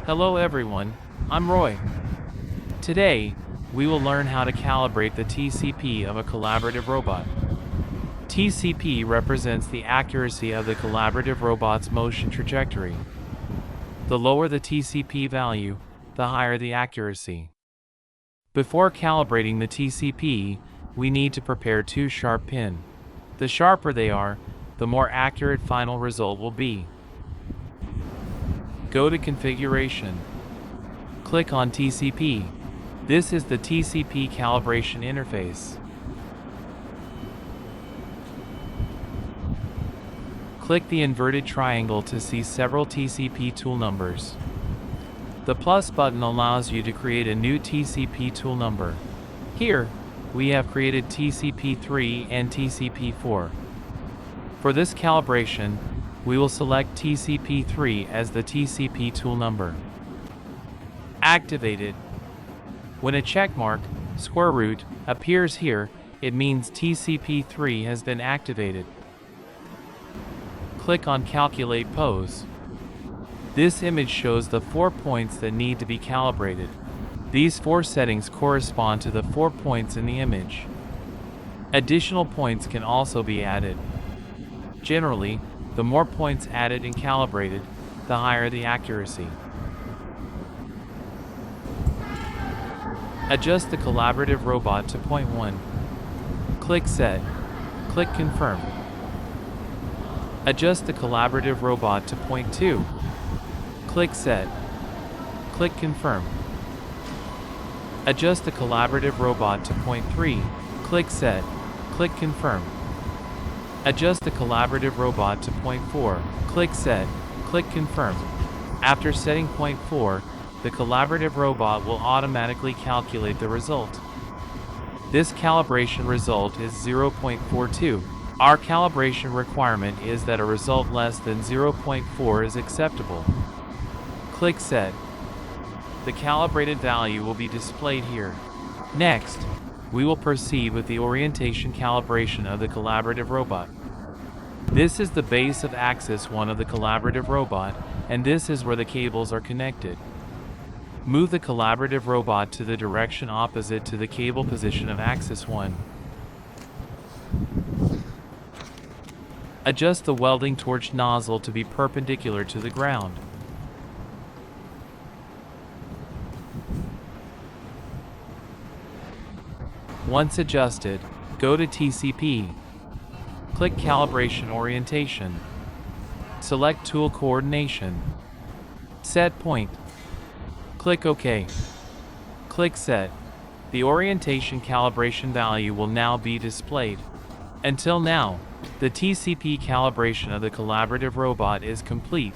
Hello everyone, I'm Roy. Today, we will learn how to calibrate the TCP of a collaborative robot. TCP represents the accuracy of the collaborative robot's motion trajectory. The lower the TCP value, the higher the accuracy. Before calibrating the TCP, we need to prepare two sharp pins. The sharper they are, the more accurate final result will be. Go to Configuration. Click on TCP. This is the TCP calibration interface. Click the inverted triangle to see several TCP tool numbers. The plus button allows you to create a new TCP tool number. Here, we have created TCP3 and TCP4. For this calibration, we will select TCP3 as the TCP tool number. Activated. When a checkmark, square root, appears here, it means TCP3 has been activated. Click on Calculate Pose. This image shows the 4 points that need to be calibrated. These 4 settings correspond to the 4 points in the image. Additional points can also be added. Generally, the more points added and calibrated, the higher the accuracy. Adjust the collaborative robot to point 1. Click Set. Click Confirm. Adjust the collaborative robot to point 2. Click Set. Click Confirm. Adjust the collaborative robot to point 3. Click Set. Click Confirm. Adjust the collaborative robot to point 4. Click Set. Click Confirm. After setting point 4, the collaborative robot will automatically calculate the result. This calibration result is 0.42. Our calibration requirement is that a result less than 0.4 is acceptable. Click Set. The calibrated value will be displayed here. Next, we will proceed with the orientation calibration of the collaborative robot. This is the base of axis 1 of the collaborative robot, and this is where the cables are connected. Move the collaborative robot to the direction opposite to the cable position of axis 1. Adjust the welding torch nozzle to be perpendicular to the ground. Once adjusted, go to TCP. Click Calibration Orientation. Select Tool Coordination. Set Point. Click OK. Click Set. The orientation calibration value will now be displayed. Until now, the TCP calibration of the collaborative robot is complete.